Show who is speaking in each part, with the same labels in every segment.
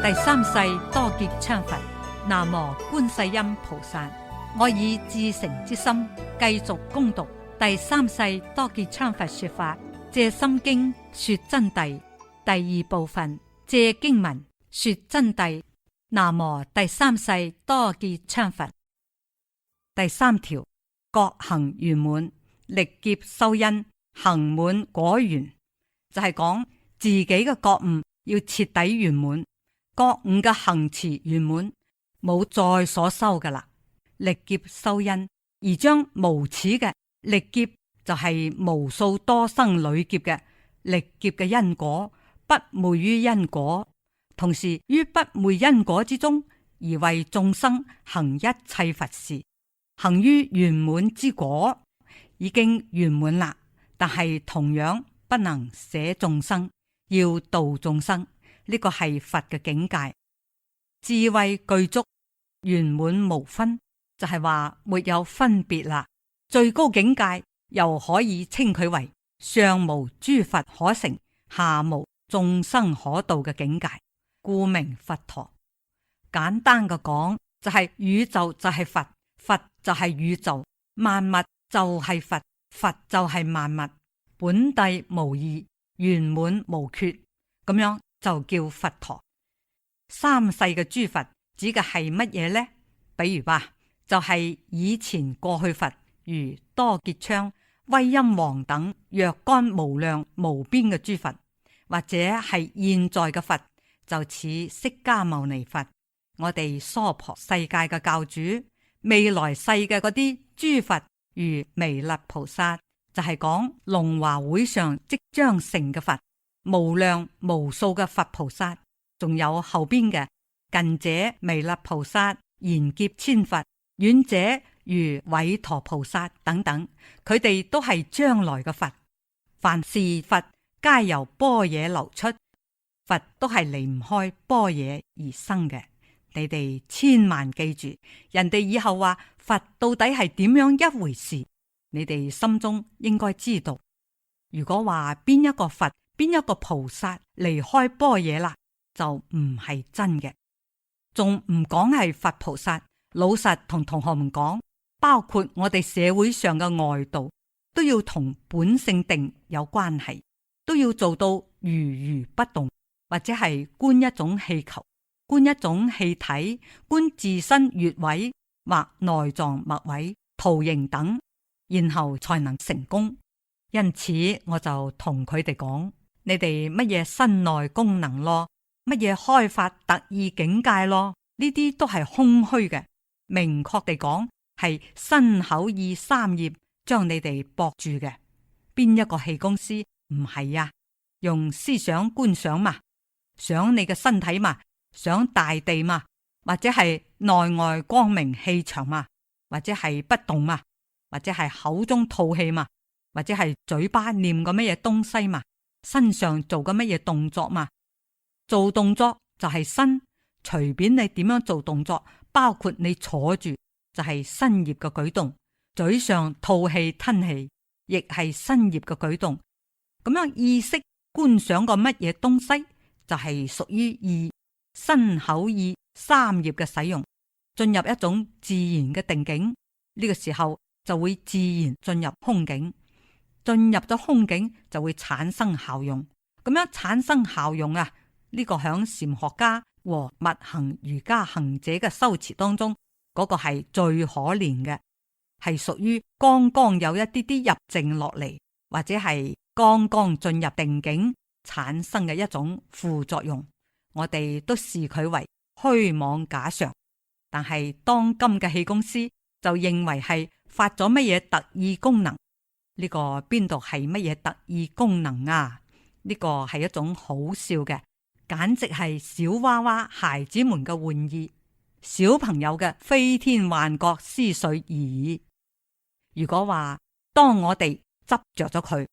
Speaker 1: 第三世多杰羌佛，南無觀世音菩薩。我以至誠之心繼續恭讀第三世多杰羌佛說法，借心經說真諦第二部分，借經文說真諦。南無第三世多杰羌佛。第三條，覺行圓滿，歷劫修因，行滿果圓，就係講自己嘅覺悟要徹底圓滿。覺悟嘅行持圓滿，冇再所修㗎喇。歷劫修因，而將無始嘅歷劫就係無數多生累劫嘅歷劫嘅因果，不昧於因果，同時於不昧因果之中，而為眾生行一切佛事，行於圓滿之果，已經圓滿啦。但係同樣不能捨眾生，要度眾生。呢個係佛嘅境界，智慧具足，圓滿無分，就係話沒有分別啦。最高境界又可以稱佢為上無諸佛可成，下無眾生可度嘅境界，故名佛陀。簡單嘅講，就係宇宙就係佛，佛就係宇宙，萬物就係佛，佛就係萬物，本諦無異，圓滿無缺，咁樣就叫佛陀。三世嘅諸佛指嘅係乜嘢呢？比如話就係以前過去佛，如多杰羌、威音王等若干無量無邊嘅諸佛，或者係現在嘅佛，就似釋迦牟尼佛，我哋娑婆世界嘅教主，未來世嘅嗰啲諸佛，如彌勒菩薩，就係講龍華會上即將成嘅佛。無量無數嘅佛菩薩，仲有後邊嘅近者彌勒菩薩、賢劫千佛，遠者如韋陀菩薩等等，佢哋都係將來嘅佛。凡是佛皆由般若流出，佛都係離唔開般若而生嘅。你哋千萬記住，人哋以後話佛到底係點樣一回事，你哋心中應該知道。如果話邊一個佛，邊一個菩薩離開般若啦，就唔係真嘅。仲唔講係佛菩薩，老實同同學們講，包括我哋社會上嘅外道，都要同本性定有關係，都要做到如如不動，或者係觀一種氣球，觀一種氣體，觀自身穴位或內臟脈位、圖形等，然後才能成功。因此我就同佢哋講，你哋乜嘢身內功能咯，乜嘢開發特異境界咯，呢啲都係空虛嘅。明確地講，係身口意三業將你哋駁住嘅。邊一個氣功師唔係呀？用思想觀想嘛，想你嘅身體嘛，想大地嘛，或者係內外光明氣場嘛，或者係不動嘛，或者係口中吐氣嘛，或者係嘴巴念個乜嘢東西嘛，身上做個乜嘢動作嘛？做動作就係身，隨便你點樣做動作，包括你坐住就係身業嘅舉動，嘴上吐氣吞氣亦係身業嘅舉動。咁樣意識觀想個乜嘢東西，就係屬於意，身口意三業嘅使用，進入一種自然嘅定境。呢個時候就會自然進入空境。進入咗空境就會產生效用，咁樣產生效用啊！呢個響禪學家和密行瑜伽行者嘅修持當中，嗰個係最可憐嘅，係屬於剛剛有一啲啲入靜落嚟，或者係剛剛進入定境產生嘅一種副作用。我哋都視佢為虛妄假常，但係當今嘅氣功師就認為係發咗乜嘢特異功能。呢個邊度係乜嘢特異功能啊？呢個係一種好笑嘅，簡直係小娃娃孩子們嘅玩意，小朋友嘅飛天幻覺思緒而已。如果話當我哋執着咗佢，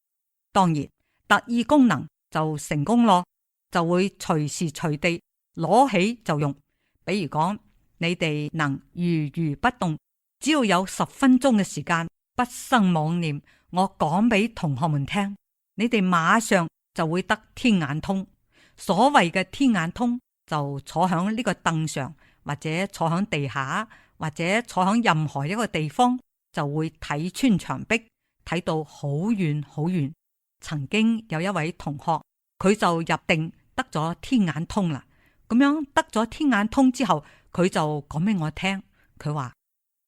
Speaker 1: 當然特異功能就成功咯，就會隨時隨地攞起就用。比如講，你哋能如如不動，只要有10分鐘嘅時間，不生妄念。我講俾同學們聽，你哋馬上就會得天眼通。所謂嘅天眼通就坐響呢個凳上，或者坐響地下，或者坐響任何一個地方，就會睇穿牆壁，睇到好遠好遠。曾經有一位同學，佢就入定得咗天眼通啦。咁樣得咗天眼通之後，佢就講俾我聽，佢話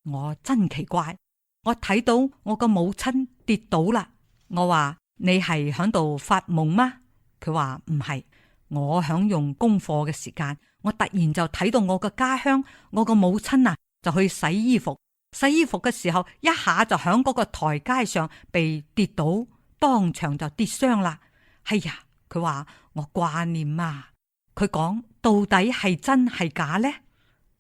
Speaker 1: 我真奇怪，我睇到我個母親跌倒啦。我話你係響度發夢嗎？佢話唔係，我響用功課嘅時間，我突然就睇到我個家鄉，我個母親啊就去洗衣服，洗衣服嘅時候一下就響嗰個台階上被跌倒，當場就跌傷啦。哎呀，佢話我掛念啊。佢講到底係真係假呢？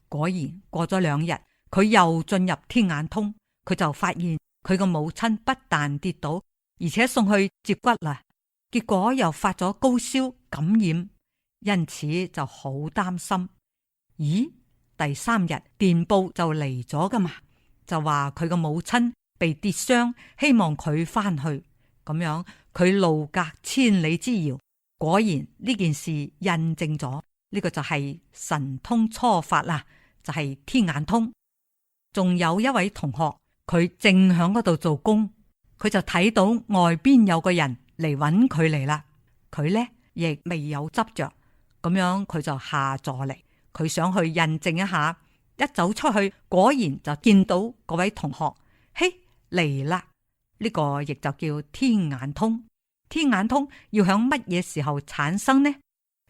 Speaker 1: 果然過咗2日，佢又進入天眼通，佢就發現佢個母親不但跌倒，而且送去接骨啦。結果又發咗高燒感染，因此就好擔心。咦，第3日電報就嚟咗噶嘛，就話佢個母親被跌傷，希望佢翻去。咁樣佢路隔千里之遙，果然呢件事印證咗，呢個就係神通初發啦，就係天眼通。仲有一位同學，佢正響嗰度做工，佢就睇到外邊有個人嚟揾佢嚟啦。佢呢亦未有執着，咁樣佢就下座嚟，佢想去印證一下。一走出去，果然就見到嗰位同學，嘿嚟啦！呢個亦就叫天眼通。天眼通要響乜嘢時候產生呢？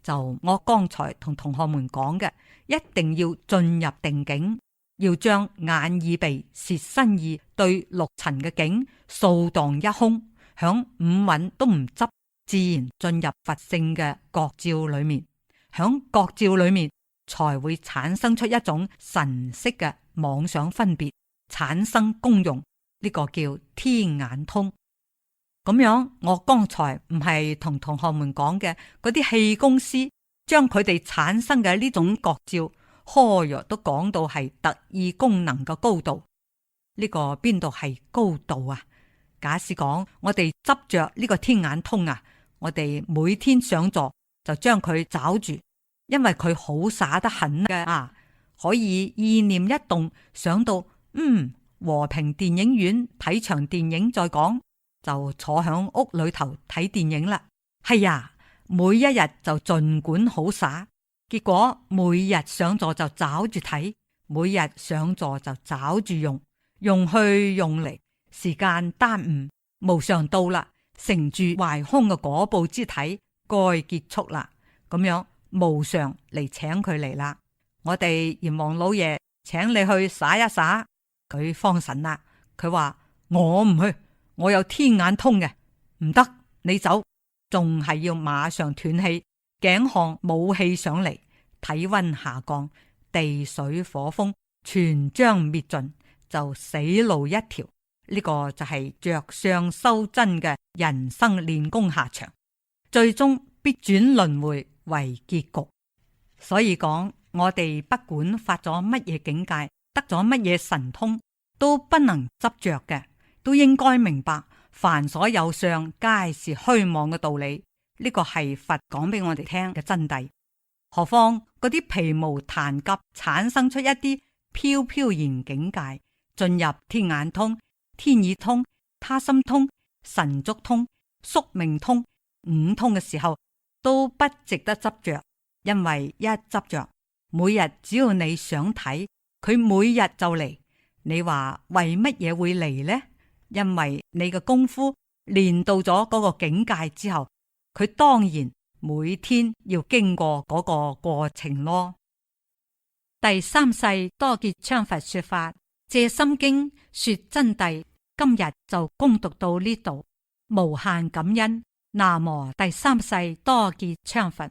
Speaker 1: 就我剛才同同學們講嘅，一定要進入定境，要將眼耳鼻舌身意對六塵嘅境掃蕩一空，響五蘊都唔執，自然進入佛性嘅覺照裏面。響覺照裏面才會產生出一種神識嘅妄想分別，產生功用。呢個叫天眼通。咁樣我剛才唔係同同學們講嘅嗰啲氣功師將佢哋產生嘅呢種覺照，呵喲都講到係特異功能嘅高度。呢個邊度係高度啊？假使講我哋執着呢個天眼通啊，我哋每天上座就將佢找住，因為佢好灑得很嘅啊，可以意念一動想到和平電影院睇場電影再講，就坐響屋裏頭睇電影啦。係呀，每一日就盡管好灑，結果每日上座就找住睇，每日上座就找住用，用去用嚟，時間耽誤，無常到啦，乘住壞空嘅果報之體，該結束啦。咁樣無常嚟請佢嚟啦，我哋閻王老爺請你去灑一灑。佢慌神啦，佢話我唔去，我有天眼通嘅，唔得，你走，仲係要馬上斷氣，頸項冇氣上嚟，體溫下降，地水火風全將滅盡，就死路一條。呢個就係着相修真嘅人生練功下場，最終必轉輪迴為結局。所以講，我哋不管發咗乜嘢境界，得咗乜嘢神通，都不能執着嘅，都應該明白凡所有相皆是虛妄嘅道理。呢個係佛講俾我哋聽嘅真諦。何況嗰啲皮毛檀甲產生出一啲飄飄然境界，進入天眼通、天耳通、他心通、神足通、宿命通、五通嘅時候，都不值得執着，因為一執着，每日只要你想睇，佢每日就嚟。你話為乜嘢會嚟呢？因為你嘅功夫練到咗嗰個境界之後，佢當然每天要經過嗰個過程咯。第三世多杰羌佛說法，藉心經說真諦，今日就恭讀到呢度，無限感恩。南無第三世多杰羌佛。